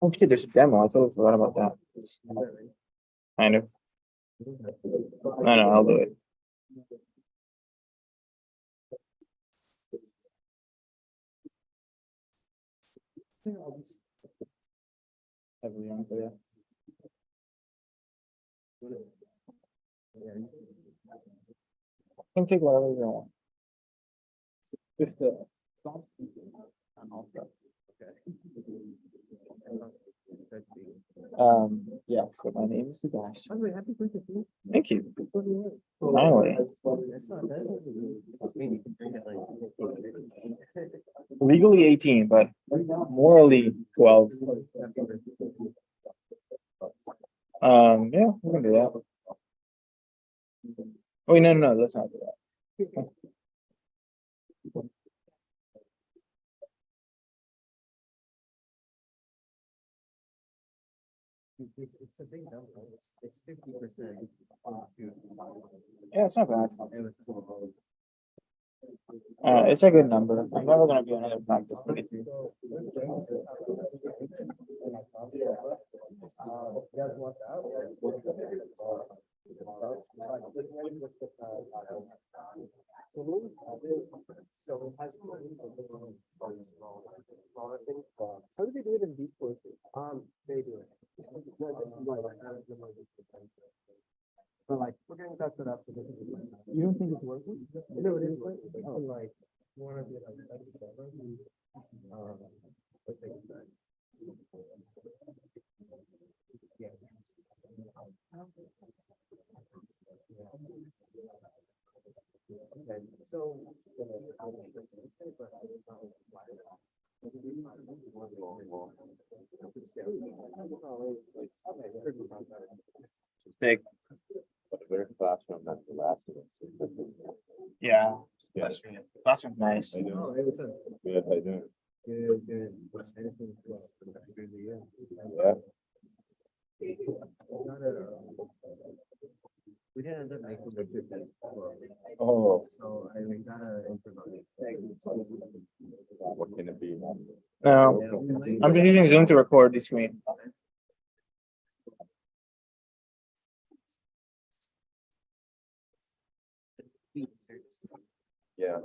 Oh shit, there's a demo. I totally forgot about that. Kind of. No, I'll do it. Heavily on for that. Can take whatever you want. Just the stop speaking and all stuff. Yeah, but my name is Subash. Happy birthday to you. Thank you. Finally. Legally 18, but morally 12. Yeah, we're gonna do that. Oh, wait, no, let's not do that. It's a big number. It's 50%. Yeah, it's not bad. It's a good number. I'm never gonna do another practice. So it has how do they do it in deep courses? They do it. But like we're getting that set up. You don't think it's working? No, it is working. Like you want to be like yeah. Okay, so Big. Better classroom than the last one. Yeah. Yes. Classroom's nice. I do. Good, I do. Good. Yeah. We didn't end up making the trip. Oh, So I gotta improvise. what can it be? No, I'm just using Zoom to record the screen. Yeah.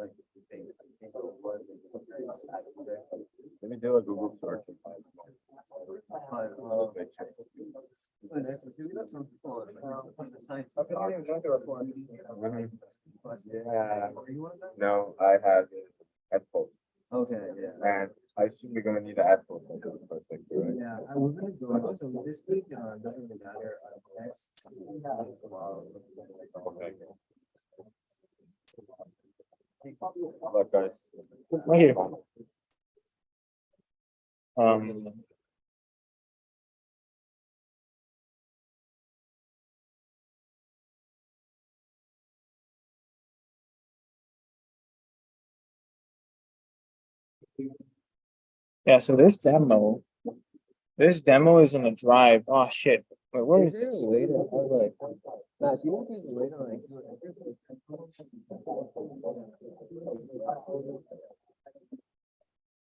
Let me do a Google search. Yeah. No, I have headphones. Okay, yeah. And I assume you're gonna need a headphone for the first thing, right? Yeah, I was gonna go, so this week, doesn't really matter, next. Okay. Good luck, guys. Right here. Yeah, so this demo is in a drive. Oh shit. Wait, where is Is there this? a way to have like, Matt, do you know if there's a way to like do it?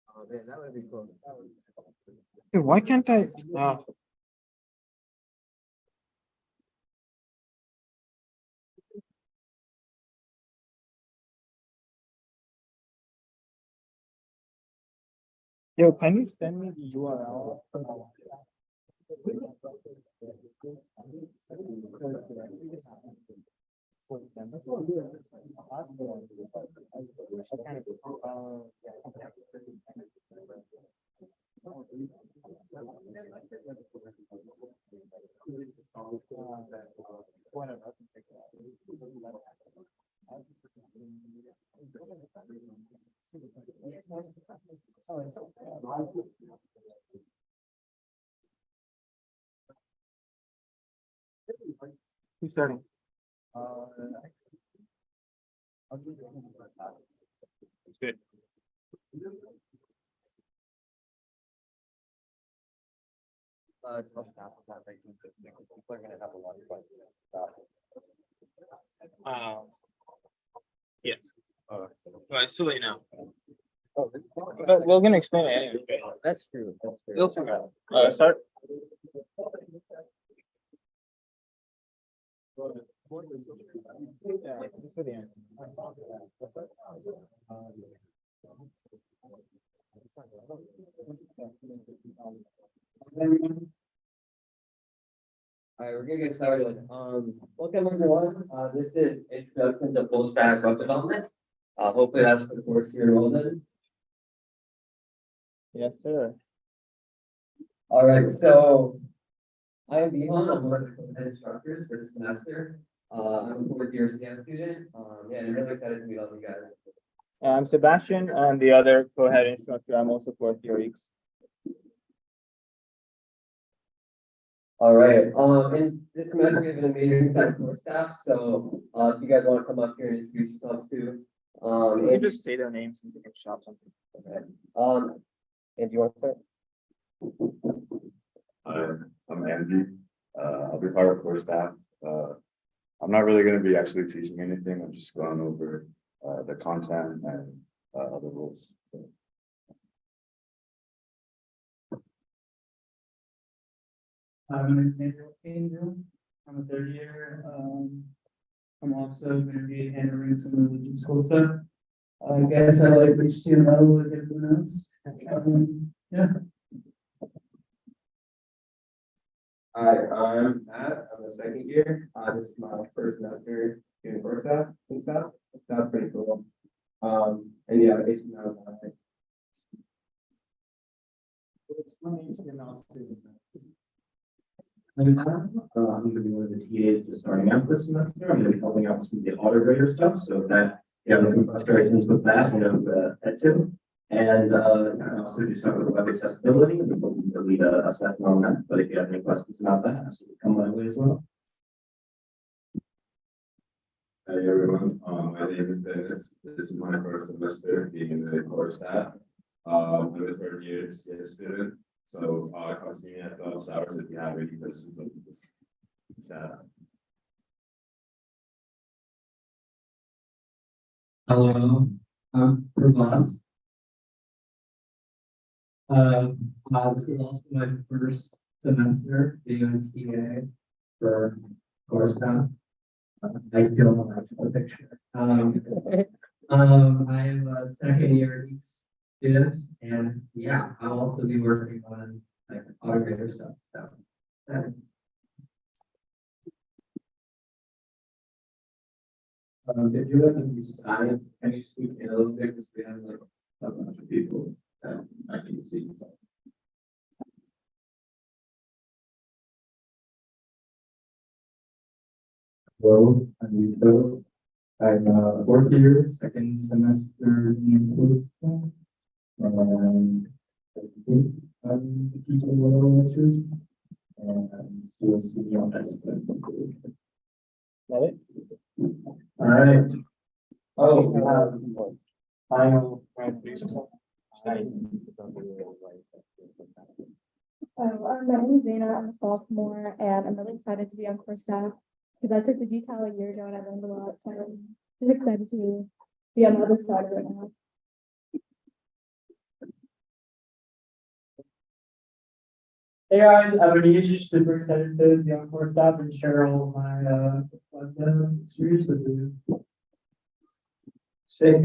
Oh man, that would be cool. Dude, why can't I? Yo, can you send me the URL? Who's starting? It's good. It's most applicants, I think, because people are gonna have a lot of questions about it. Yes. Oh, Well, it's too late now. oh, But we're gonna explain it anyway. that's true, that's true. We'll figure it out. Start. Yeah, just for the end. Alright, we're gonna get started. Welcome everyone. This is introduction to full stack web development. Hopefully that's the course you're enrolled in. Yes, sir. Alright, so I am Bihan. I'm one of the head instructors for this semester. I'm a fourth year CS student. Yeah, I'm really excited to meet all you guys. I'm Sebastian. I'm the other co-head instructor. I'm also fourth year EECS. Alright, in this semester we have an amazing set of course staff, so if you guys want to come up here and introduce yourselves too. You can And just say their names and they can shop something. and do you want to start? I'm Andy. I'll be part of core staff. I'm not really gonna be actually teaching anything. I'm just going over the content and other rules. So, My name is Andrew. I'm a third year. I'm also gonna be handling some of the school stuff. I guess I like HTML like everyone else. Yeah. Hi, I'm Matt. I'm a second year. This is my first semester doing core staff and stuff. That's pretty cool. And yeah, HTML is alright. I'm gonna be one of the TAs just starting out this semester. I'm gonna be helping out with some of the auto grader stuff, so if that, you have some frustrations with that, that too. And, I also just talk about web accessibility, and we'll to lead a session on that, but if you have any questions about that, absolutely come my way as well. Hi everyone, my name is Dennis. This is my first semester being in the core staff. I'm a third year CS student, so come see me at the office hours if you have any questions on this staff. Hello, I'm Prabhat. This is also my first semester being on TA for course staff. I don't have a picture. I am a second year student, and yeah, I'll also be working on like automator stuff. So, If you have any side, can you speak in a little bit, because we have like a bunch of people that I can see. Hello, I'm Yuto. I'm fourth year, second semester in Boston. And I think I'm teaching a little lectures. And we'll see you on that. Got it? All right. Oh, final. My name is Zena, I'm a sophomore, and I'm really excited to be on core staff, because I took the decal a year ago and I learned a lot, so I'm just excited to be on the other side of it now. Hey guys, I'm Anish, super excited to be on core staff and share all of my web dev experience with you. Sick.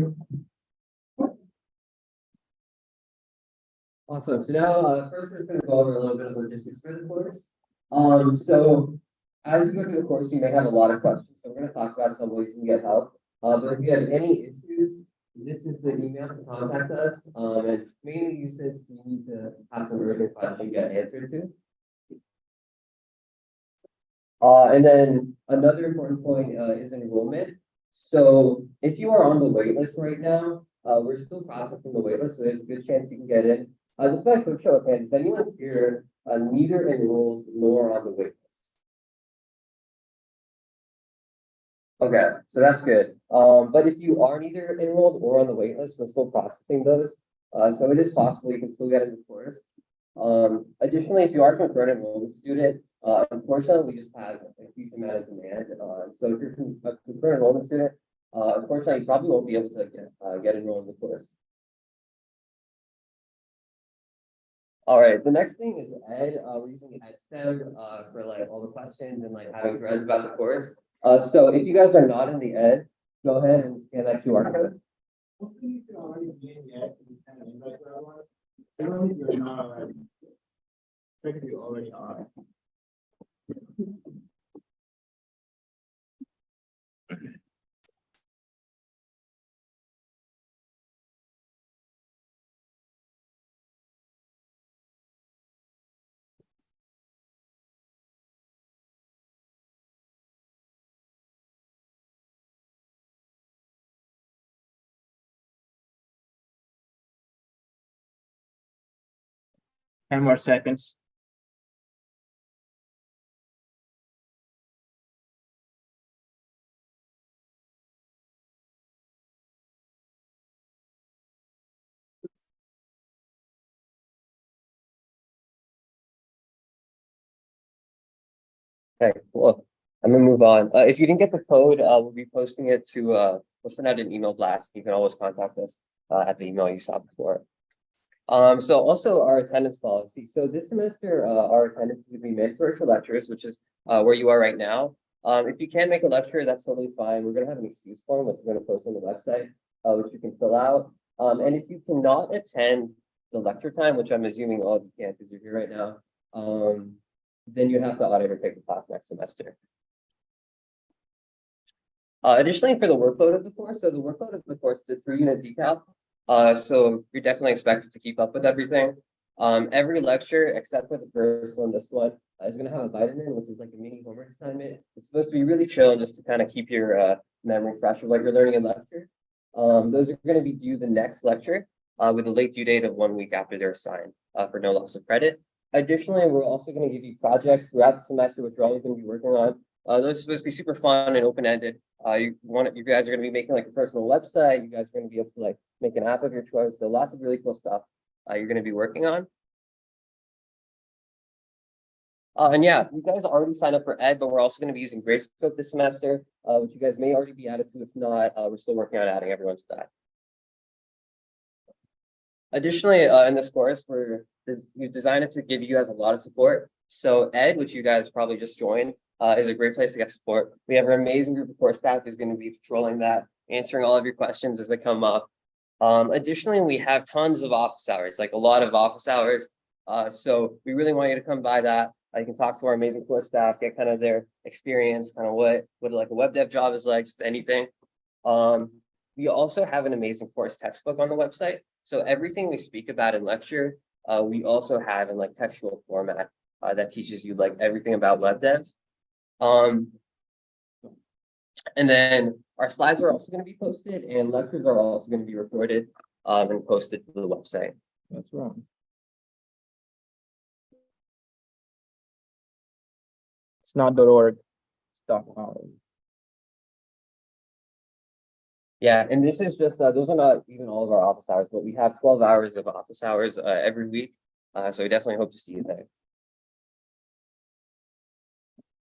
Awesome. So now, first we're gonna go over a little bit of logistics for the course. So as you go through the course, you may have a lot of questions. So we're gonna talk about some ways you can get help. But if you have any issues, this is the email to contact us. And mainly use this, you need to have some urgent question get answered to. And then another important point is enrollment. So if you are on the wait list right now, we're still processing the wait list, so there's a good chance you can get in. Just by a quick show of hands, is anyone here neither enrolled nor on the wait list? Okay, so that's good. But if you are neither enrolled or on the wait list, we're still processing those. So it is possible you can still get in the course. Additionally, if you are a concurrent enrollment student, unfortunately, we just have a huge amount of demand. So if you're a concurrent enrollment student, unfortunately, you probably won't be able to get enrolled in the course. All right, the next thing is Ed, we're using EdStem, for like all the questions and like having threads about the course. So if you guys are not in the Ed, go ahead and scan that QR code. Second, you already are. Ten more seconds. Okay, cool. I'm gonna move on. If you didn't get the code, we'll be posting it to, we'll send out an email blast. You can always contact us, at the email you saw before. So also our attendance policy. So this semester, our attendance is gonna be mandatory for lectures, which is, where you are right now. If you can't make a lecture, that's totally fine. We're gonna have an excuse form, which we're gonna post on the website, which you can fill out. And if you cannot attend the lecture time, which I'm assuming all of you can't because you're here right now, then you have to audit or take the class next semester. Additionally, for the workload of the course, so the workload of the course is a 3-unit decal. So you're definitely expected to keep up with everything. Every lecture, except for the first one, this one, is going to have a vitamin, which is like a mini homework assignment. It's supposed to be really chill, just to kind of keep your memory fresh of what you're learning in lecture. Those are going to be due the next lecture, with a late due date of 1 week after they're assigned, for no loss of credit. Additionally, we're also going to give you projects throughout the semester, which you're always going to be working on. Those are supposed to be super fun and open-ended. You guys are going to be making like a personal website. You guys are going to be able to like make an app of your choice. So lots of really cool stuff you're going to be working on. And yeah, you guys already signed up for Ed, but we're also going to be using Gradescope this semester, which you guys may already be added to. If not, we're still working on adding everyone to that. Additionally, in this course, we've designed it to give you guys a lot of support. So Ed, which you guys probably just joined, is a great place to get support. We have an amazing group of core staff who's going to be patrolling that, answering all of your questions as they come up. Additionally, we have tons of office hours, like a lot of office hours. So we really want you to come by that. You can talk to our amazing core staff, get kind of their experience, kind of what like a web dev job is like, just anything. We also have an amazing course textbook on the website. So everything we speak about in lecture, we also have in like textual format that teaches you like everything about web dev. And then our slides are also going to be posted, and lectures are also going to be recorded and posted to the website. That's wrong. It's not .org. Stop. Yeah, and this is just, those are not even all of our office hours, but we have 12 hours of office hours every week. So we definitely hope to see you there.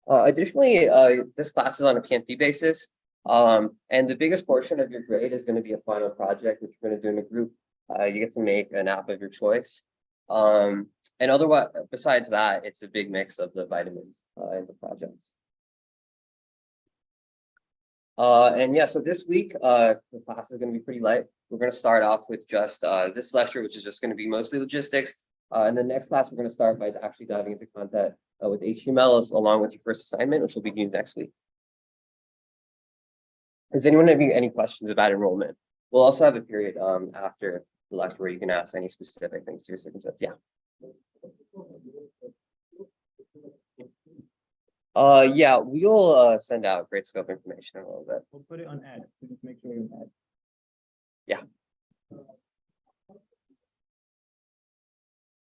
Additionally, this class is on a PNP basis. And the biggest portion of your grade is going to be a final project, which you're going to do in a group. You get to make an app of your choice. And otherwise, besides that, it's a big mix of the vitamins and the projects. And yeah, so this week, the class is going to be pretty light. We're going to start off with just this lecture, which is just going to be mostly logistics. And the next class, we're going to start by actually diving into content with HTML along with your first assignment, which will be due next week. Does anyone have any questions about enrollment? We'll also have a period after the lecture where you can ask any specific things to your circumstance. Yeah. Yeah, we'll send out Gradescope information in a little bit. We'll put it on Ed. Just make sure you're on Ed. Yeah.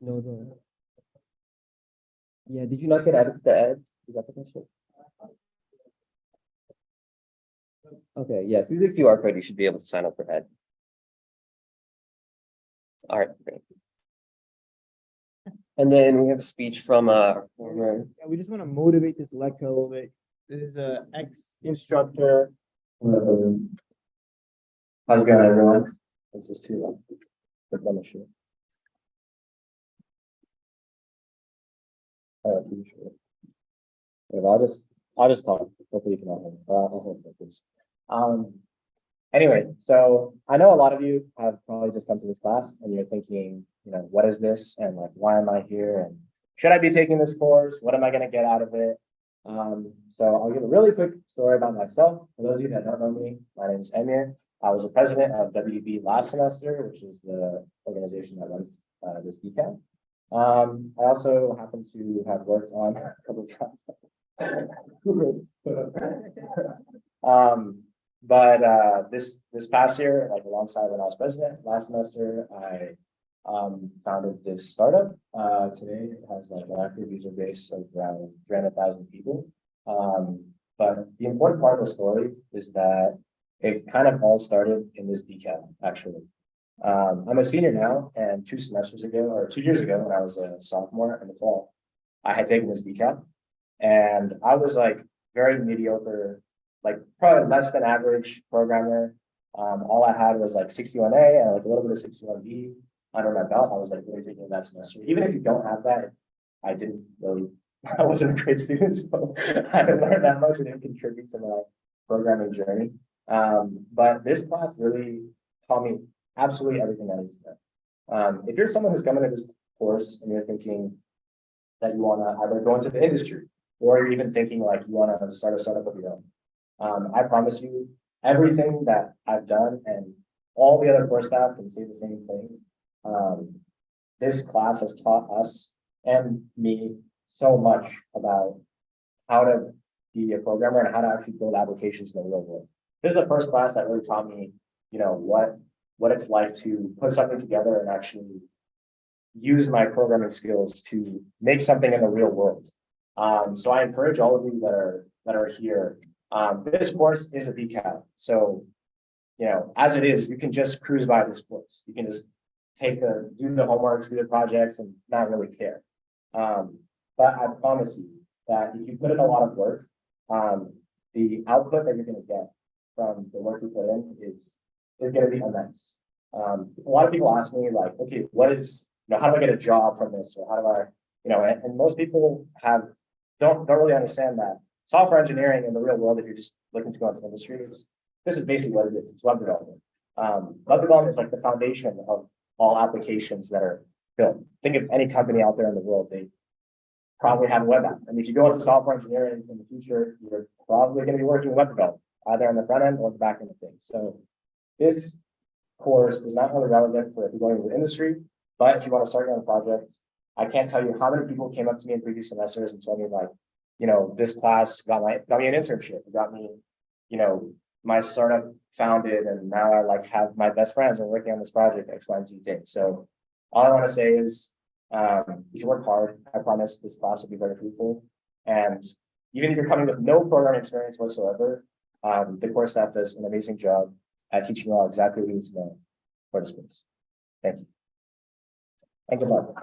No, yeah, did you not get added to Ed? Is that the question? Okay, yeah, through the QR code, you should be able to sign up for Ed. All right, great. And then we have a speech from our former. Yeah, we just want to motivate this lecture a little bit. This is a ex-instructor. How's it going, everyone? This is too long. But let me show you. Sure. If I'll just talk. Hopefully you can all hear me. I'll hold like this. Anyway, so I know a lot of you have probably just come to this class and you're thinking, you know, what is this? And like, why am I here? And should I be taking this course? What am I going to get out of it? So I'll give a really quick story about myself. For those of you that don't know me, my name is Emir. I was the president of WB last semester, which is the organization that runs this DCAT. I also happen to have worked on a couple of But this past year, like alongside when I was president last semester, I founded this startup. Today it has like an active user base of around 300,000 people. But the important part of the story is that it kind of all started in this DCAT, actually. I'm a senior now, and 2 semesters ago, or 2 years ago, when I was a sophomore in the fall, I had taken this DCAT, and I was like very mediocre, like probably less than average programmer. All I had was like 61A and like a little bit of 61B under my belt. I was like really taking that semester. Even if you don't have that, I didn't really, I wasn't a great student, so I didn't learn that much. It didn't contribute to my programming journey. But this class really taught me absolutely everything I need to know. If you're someone who's coming to this course and you're thinking that you want to either go into the industry or you're even thinking like you want to start a startup of your own, I promise you everything that I've done and all the other course staff can say the same thing. This class has taught us and me so much about how to be a programmer and how to actually build applications in the real world. This is the first class that really taught me, you know, what it's like to put something together and actually use my programming skills to make something in the real world. So I encourage all of you that are here. This course is a BCAT. So, you know, as it is, you can just cruise by this course. You can just do the homework, do the projects and not really care. But I promise you that if you put in a lot of work, the output that you're going to get from the work you put in is going to be immense. A lot of people ask me like, okay, how do I get a job from this? Or how do I, you know, and most people don't really understand that software engineering in the real world, if you're just looking to go into industry, this is basically what it is. It's web development. Web development is like the foundation of all applications that are built. Think of any company out there in the world, they probably have a web app. And if you go into software engineering in the future, you're probably going to be working web development, either on the front end or the back end of things. So this course is not really relevant for if you're going into the industry, but if you want to start your own projects, I can't tell you how many people came up to me in previous semesters and told me like, you know, this class got me an internship. It got me, you know, my startup founded, and now I like have my best friends are working on this project, X, Y, and Z thing. So all I want to say is, you should work hard. I promise this class will be very fruitful. And even if you're coming with no programming experience whatsoever, the course staff does an amazing job at teaching you all exactly what you need to know for this course. Thank you. And good luck.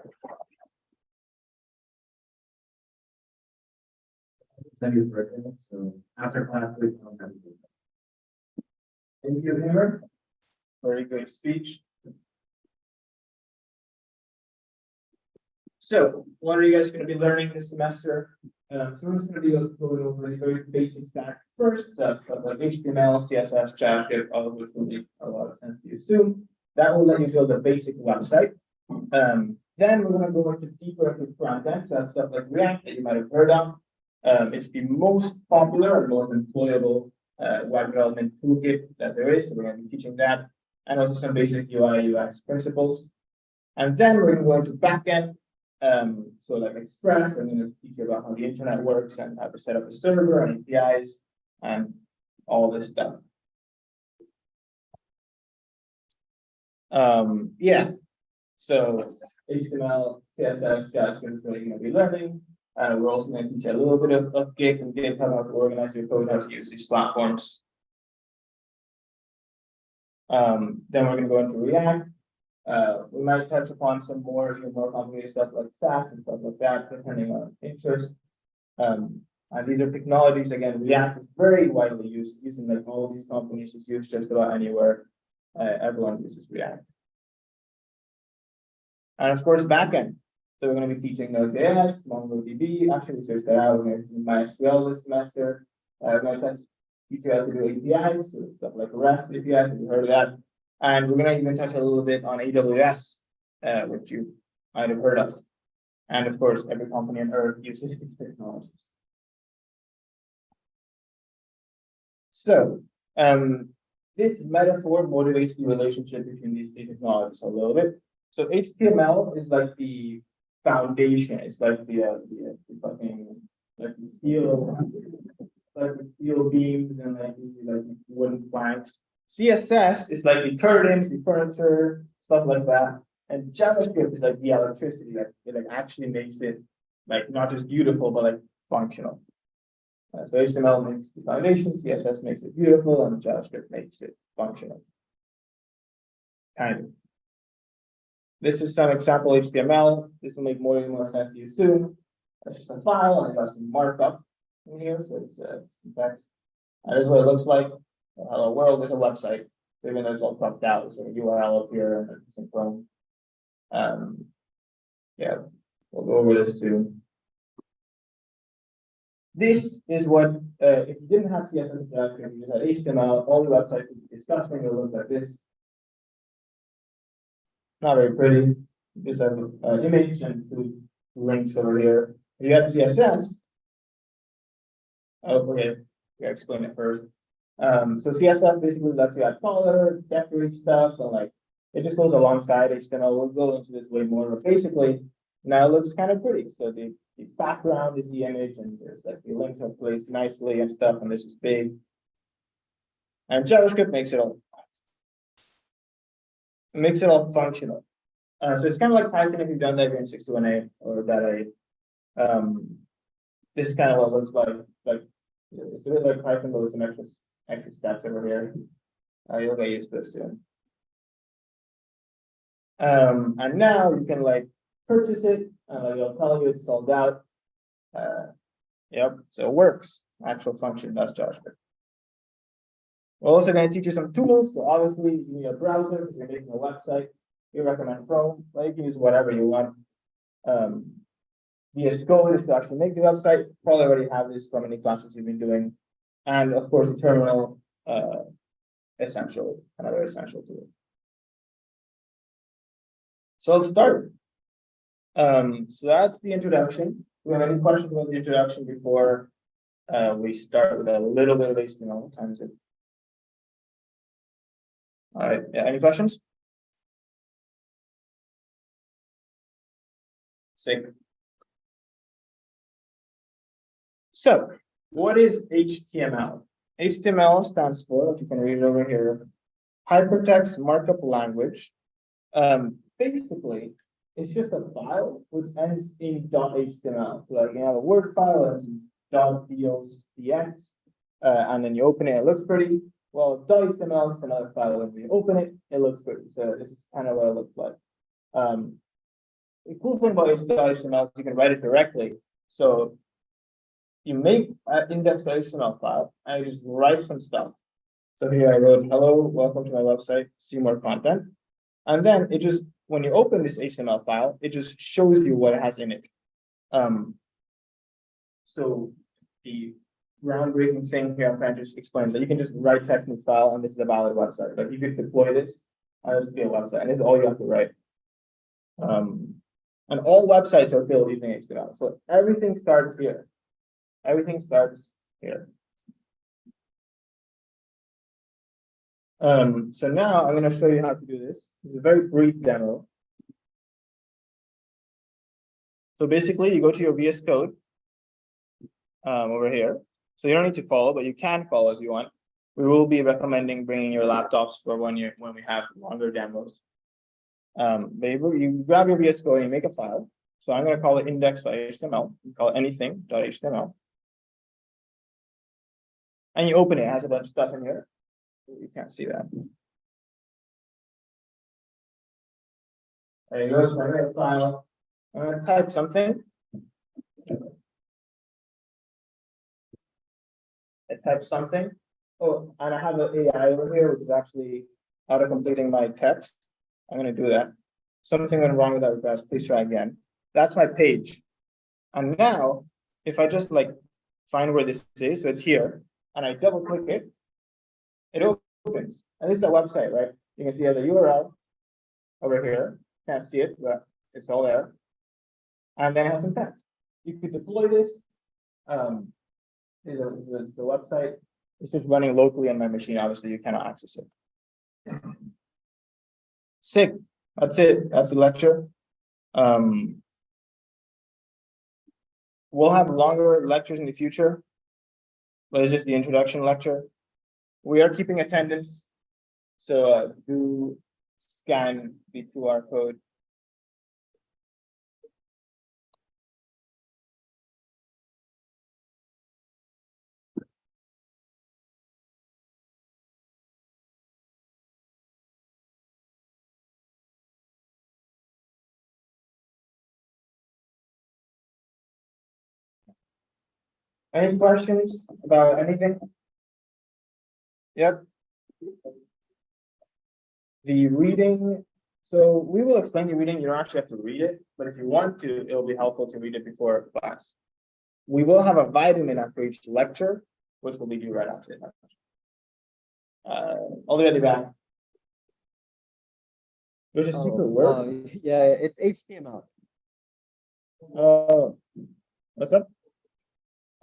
Send you for attendance. So after class, please come back. Thank you, Hammer. Very good speech. So, what are you guys going to be learning this semester? So we're just going to be going over the very basic stack first, stuff like HTML, CSS, JavaScript, all of which will make a lot of sense to you soon. That will let you build a basic website. Then we're going to go into deeper into front end, so that's stuff like React that you might have heard of. It's the most popular and most employable web development toolkit that there is. So we're going to be teaching that, and also some basic UI UX principles. And then we're going to go into backend. So like Express, I'm going to teach you about how the internet works and how to set up a server and APIs and all this stuff. Yeah. So HTML, CSS, JavaScript is what you're going to be learning. We're also going to teach you a little bit of Git and GitHub, how to organize your code, how to use these platforms. Then we're going to go into React. We might touch upon some more, even more complicated stuff like SAS and stuff like that, depending on interest. And these are technologies, again, React is very widely used, using like all these companies, it's used just about anywhere. Everyone uses React. And of course, backend. So we're going to be teaching Node.js, MongoDB, actually we searched that out, we're going to do MySQL this semester. We're going to teach you how to do APIs, so stuff like REST APIs, if you heard of that. And we're going to even touch a little bit on AWS, which you might have heard of. And of course, every company on earth uses these technologies. So, this metaphor motivates the relationship between these two technologies a little bit. So HTML is like the foundation. It's like the fucking like the steel beams and like the wooden planks. CSS is like the curtains, the furniture, stuff like that. And JavaScript is like the electricity that it like actually makes it like not just beautiful but like functional. So HTML makes the foundation, CSS makes it beautiful, and JavaScript makes it functional. Kind of. This is some example HTML. This will make more and more sense to you soon. It's just a file and it has some markup in here, so it's text. And this is what it looks like. Hello world is a website, even though it's all cropped out. There's a URL up here and it's in Chrome. Yeah, we'll go over this too. This is what, if you didn't have CSS and JavaScript, you just had HTML, all the websites would be disgusting, it look like this. Not very pretty. This has an image and two links over here. If you had CSS, oh, okay, yeah, explain it first. So CSS basically lets you add color, decorate stuff, and like it just goes alongside HTML. We'll go into this way more, but basically now it looks kind of pretty. So the background is the image, and there's like the links are placed nicely and stuff, and this is big. And JavaScript makes it all functional. So it's kind of like Python if you've done that in 621A or that this is kind of what it looks like. Like it's a bit like Python, but with some extra steps over here. You'll get used to this soon. And now you can like purchase it, and it'll tell you it's sold out. Yep, so it works. Actual function, that's JavaScript. We're also going to teach you some tools. So obviously you need a browser because you're making a website. We recommend Chrome, but you can use whatever you want. VS Code is to actually make the website. Probably already have this from any classes you've been doing. And of course, the terminal, another essential tool. So let's start. So that's the introduction. Do you have any questions about the introduction before we start with a little bit of HTML? Times it. All right, yeah, any questions? Sick. So, what is HTML? HTML stands for, if you can read it over here, Hypertext Markup Language. Basically, it's just a file which ends in .html. So like you have a Word file and .docx, and then you open it, it looks pretty. Well, .html is another file. When we open it, it looks pretty. So this is kind of what it looks like. The cool thing about .html is you can write it directly. So you make an index.html file and you just write some stuff. So here I wrote, hello, welcome to my website, see more content. And then it just, when you open this HTML file, it just shows you what it has in it. So the groundbreaking thing here, I'm trying to just explain that you can just write text in this file and this is a valid website. Like you could deploy this and this would be a website, and this is all you have to write. And all websites are built using HTML. So everything starts here. Everything starts here. So now I'm going to show you how to do this. It's a very brief demo. So basically, you go to your VS Code over here. So you don't need to follow, but you can follow if you want. We will be recommending bringing your laptops for when we have longer demos. But you grab your VS Code and you make a file. So I'm going to call it index.html. You call it anything.html. And you open it. It has a bunch of stuff in here. You can't see that. There you go, so I'm gonna file, I'm gonna type something. I type something. Oh, and I have an AI over here, which is actually auto completing my text. I'm gonna do that. Something went wrong with that request, please try again. That's my page. And now, if I just like find where this is, so it's here, and I double click it, it opens. And this is a website, right? You can see the URL over here. Can't see it, but it's all there. And then it has some text. You could deploy this. The website. It's just running locally on my machine. Obviously, you cannot access it. Sick. That's it. That's the lecture. We'll have longer lectures in the future, but it's just the introduction lecture. We are keeping attendance, so do scan the QR code. Any questions about anything? Yep. The reading, so we will explain the reading. You don't actually have to read it, but if you want to, it'll be helpful to read it before class. We will have a vitamin after each lecture, which will be due right after the lecture. All the way at the back. There's a secret word. Yeah, it's HTML. What's up?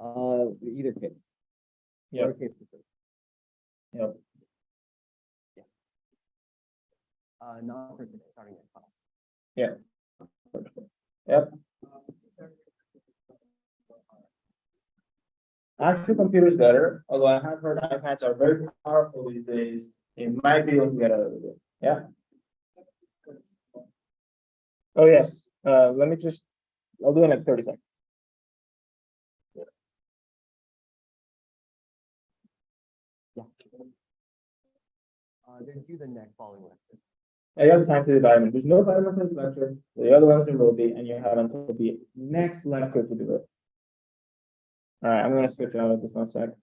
Either case. Yep. Lowercase preferred. Yep. Not for today, starting at class. Yep. Actual computers better, although I have heard iPads are very powerful these days. You might be able to get out of it. Yeah. Oh, yes. Let me just, I'll do it in like 30 seconds. Then do the next following lecture. I have time to do vitamin. There's no vitamin for this lecture. The other ones there will be, and you have until the next lecture to do it. All right, I'm gonna switch out of this one sec.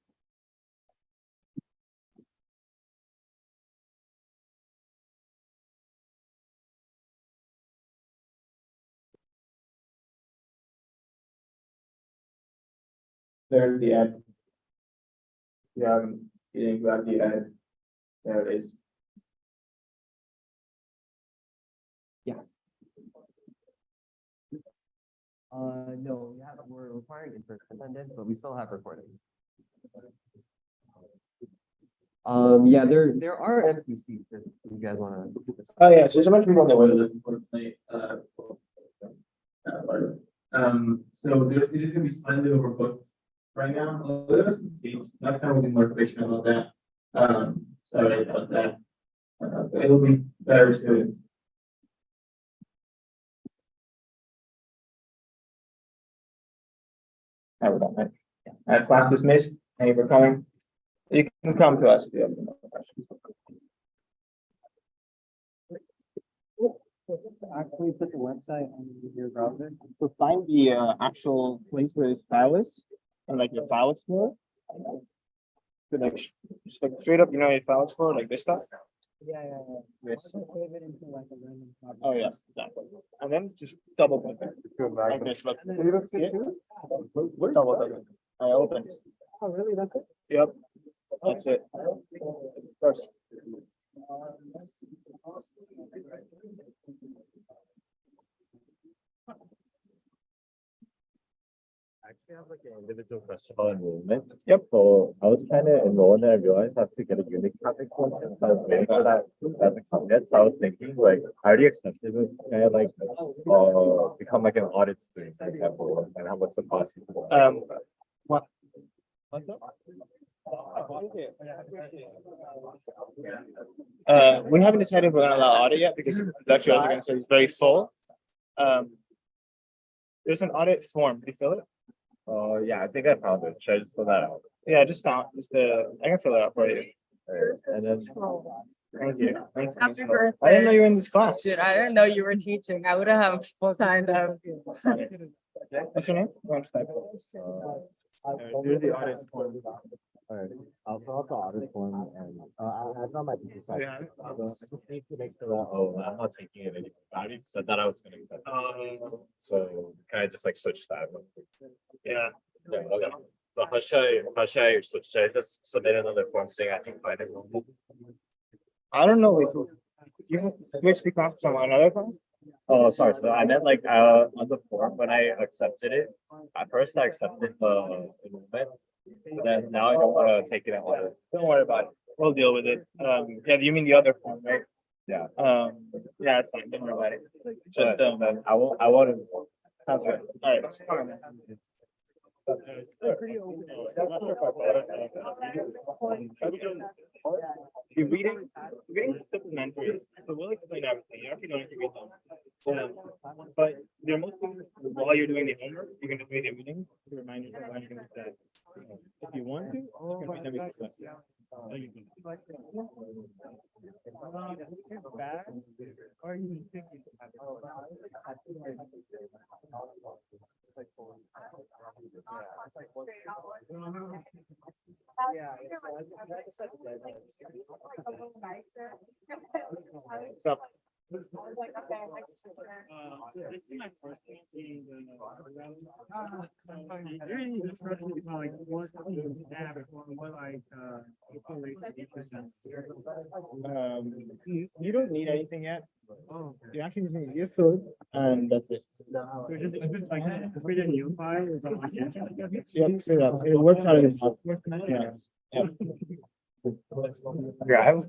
There's the ad. Yeah, you didn't grab the ad. There it is. No, we're requiring in-person attendance, but we still have recording. Yeah, there are NPCs if you guys wanna. Oh, yeah, so there's a bunch of people on the wait list, unfortunately. So there's gonna be slightly overbooked right now. There's some seats. Next time we'll be more efficient about that. Sorry about that. But it'll be better soon. How about that? Class dismissed. Thank you for coming. You can come to us if you have any questions. Actually, put the website on your browser. So find the actual place where this file is, and like your file explorer. So like, just like straight up, your file explorer, like this stuff. Yeah. This. Oh yeah, exactly. And then just double click it. Like this, look. Double click it. I open. Oh, really? That's it? Yep. That's it. First. I actually have like an individual question about enrollment. Yep. So I was trying to enroll and I realized I have to get a unique traffic function. So I was waiting for that. That's yet. So I was thinking like I already accepted it. Can I like become like an audit student, for example, and how much the cost? What? We haven't decided if we're gonna allow audit yet because the lecture are gonna say it's very full. There's an audit form. Did you fill it? Yeah, I think I found it. Should I just fill that out? Yeah, just found. I can fill it out for you. Alright, and then Thank you. Thank you. Happy birthday. I didn't know you were in this class. Dude, I didn't know you were teaching. I would have signed up. What's your name? You want to type it? do the audit form. Alright, I'll fill out the audit form and I've got my teacher side. Yeah. I just need to make sure that, oh, I'm not taking it anymore. I already said that I was gonna accept it. So can I just like switch that? Yeah. Yeah, okay. So how should I switch? Should I just submit another form saying I can find it? I don't know. Wait, so you switched the class from another class? Oh, sorry. So I meant like on the form when I accepted it. At first I accepted the enrollment, but then now I don't want to take it out. Don't worry about it. We'll deal with it. Yeah, you mean the other form, right? Yeah. Yeah, it's fine. Don't worry about it. Just, Then I won't. sounds good. All right. That's fine. You're reading supplementaries, so we'll explain everything. You actually don't have to read them. But they're mostly while you're doing the homework, you can just read the reading to remind yourself when you're going to say. If you want to, you can read them because so. This is my first time seeing the. During the first like what You don't need anything yet. You actually just need your food and that's it. Yep, it works out of this. Yeah. Yeah. Yeah, I was.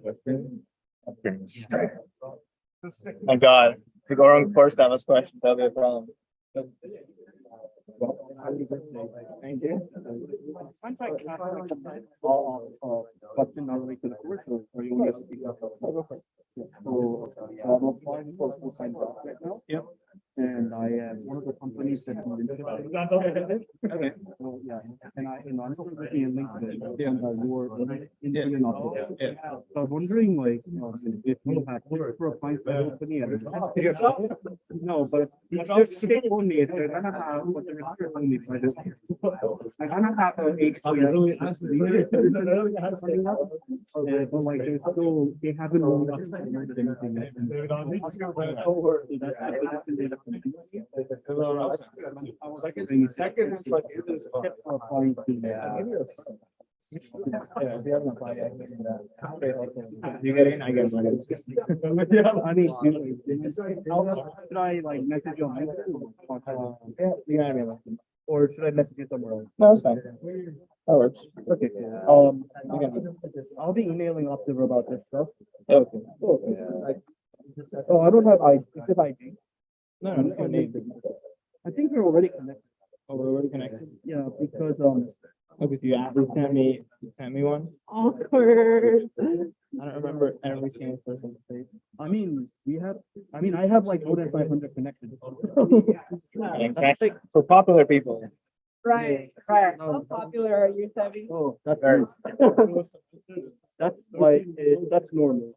My God, to go wrong first time was question, that'll be a problem. Thank you. Question not related to the course or you want to speak up? So I'm applying for full-time job right now. Yep. And I am one of the companies that. Okay. So, yeah, and I'm looking at LinkedIn, and you were Indian office. Yeah. So I was wondering, like, if you have for applying for the company. No, but it's just only, they're gonna have, but they're not only by the. I gonna have an but like, there's still, they haven't rolled out anything. Second is like, it is. Applying to. You get in, I guess. I mean, should I like message you on LinkedIn? Yeah, you gotta be lucky. Or should I message you somewhere else? No, it's fine. That works. Okay, Again. I'll be emailing Optiva about this stuff. Okay. Oh, I don't have ID. Is it ID? No, no, your name. I think we're already connected. Oh, we're already connected. Yeah, because, Okay, so you sent me one. Awkward. I don't remember ever seeing this person's face. I mean, I have like more than 500 connected. Fantastic for popular people. Right. How popular are you, Sebi? Oh, that's very. That's like, that's normal.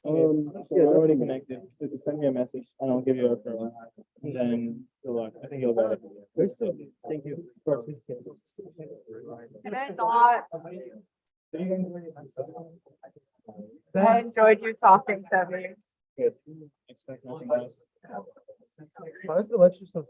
So we're already connected. So just send me a message and I'll give you a referral. And then good luck. I think you'll get it. Thank you. Can I not? I enjoyed you talking, Sebi. Yes. Expect nothing else. How's the lecture so?